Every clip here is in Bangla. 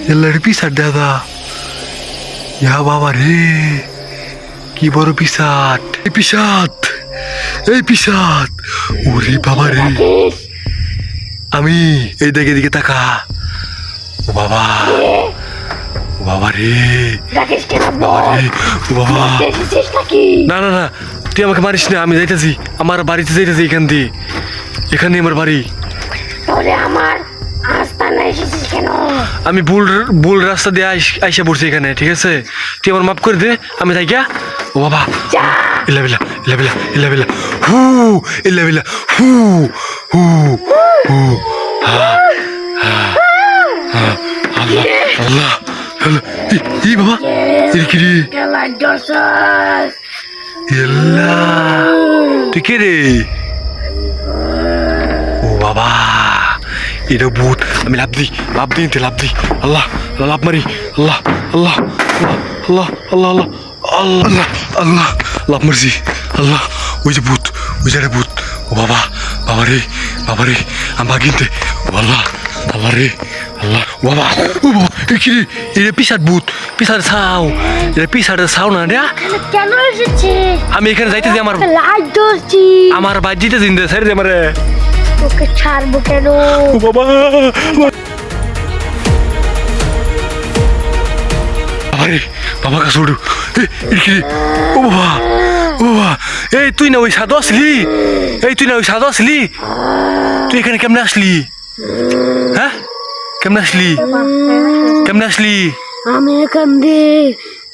ಎಲ್ಲರೂ পিসার দাদা ইয়া বাবা রে কি বড় পিসাট এই পিসাট ওরে বাবা রে আমি এই দিকে তাকা ও বাবা রে বাবা রে ও বাবা না না না তুই আমাকে মারিস না আমি যাইতেছি আমার বাড়িতে যাইতেছি এখানে আমার বাড়ি আমি ভুল রাস্তা দিয়ে আইসা পড়ছি এখানে ঠিক আছে তুই আমার মাফ করে দে আমি যাই গিয়া ও বাবা ইল্লা বিল্লাহ হু ইল্লা বিল্লাহ হু হু হু আল্লাহ ই বাবা ইরকিরি ইল্লা তুই কে রে ও বাবা এটা ভূত আমি লাভ দিই আল্লাহ লাভ মারি আল্লাহ লাভ মারছি আল্লাহ ওই যে ভূত ও বাবা রে আমি ভাগিনতে ও আল্লাহ রে আল্লাহ ও বাবা কি রে এটা পিসারের ছাও না রে কেন এসেছে আমি এখানে যাইতেছি লাইট ধরছি আমার বাজিতে জিন্দে সাইড দে আমারে ওকে ছাড়বো কেন ও বাবা বাবা কা ছোড়ু ও বাবা এই তুই না ওই সাধু আসলি তুই এখানে কেমনে আসলি হ্যাঁ কেমনে আসলি আমি এখান দিয়ে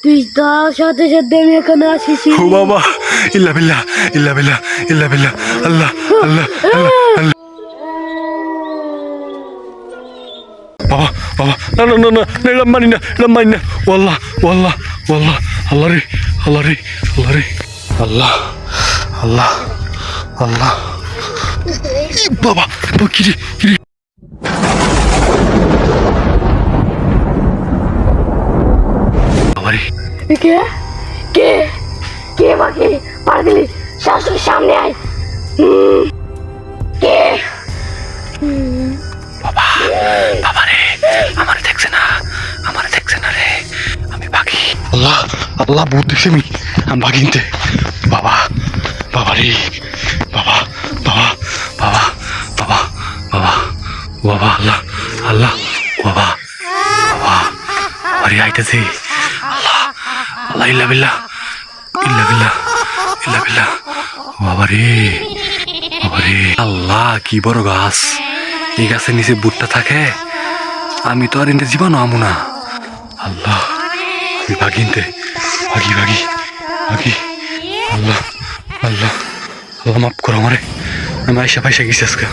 তুই তার সাথে আমি এখানে আসিছি ও বাবা ইল্লা বিল্লাহ আল্লাহ বাবা না এলাম মানি না ওয়াল্লাহ আল্লাহ রে আল্লাহ বাবা কি রে কে বাকি পার দিলি শাশুড়ির সামনে আয় কে বাবা রে আমার দেখছে না রে আমি বাকি আল্লাহ বহুত দেখছি আমি বাগিনতে বাবা রে বাবা আল্লাহ বাবা রে আইতেছি আল্লাহ ইল্লা বিল্লাহ বাবা রে আল্লাহ কি বড় গাছ এই গাছের নিচে বুটটা থাকে আমি তো আর এনতে জীবন আমু না আল্লাহ আমি ভাগি আল্লাহ মাফ করো আমারে আমি আইসা গেছি আজকে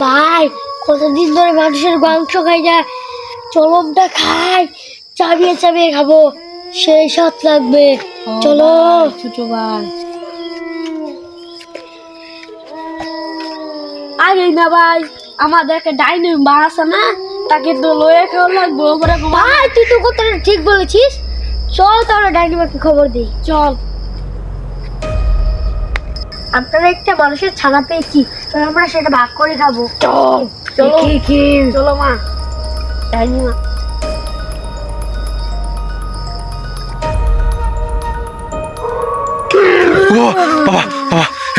ভাই কতদিন ধরে মানুষের মাংস খাই না চলমটা খাই চাবিয়ে খাবো সেই স্বাদ লাগবে চলো ছোট ভাই আরে না ভাই আমাদের একটা ডাইনিং বার আছে না তাকে তো লয়ে খাওয়া লাগবে ভাই তুই তো কথাটা ঠিক বলেছিস চল তাহলে ডাইনিং বারকে খবর দিই চল আপনারা একটা মানুষের ছানা পেয়েছি তো আমরা সেটা ভাগ করে খাবো চলো মা ডাইনিং ও বাবা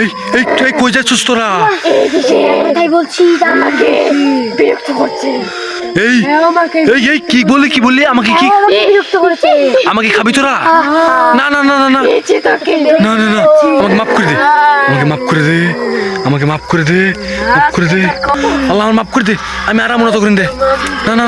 এই কই যাচ্ছিস তোরা তাই বলছি আমাকে বিরক্ত করছে এই কি বললি আমাকে কি বিরক্ত করছে আমাকে খাবি তোরা না আমাকে মাফ করে দে আল্লাহ মাফ করে দে আমি আরাম মতো করে দে না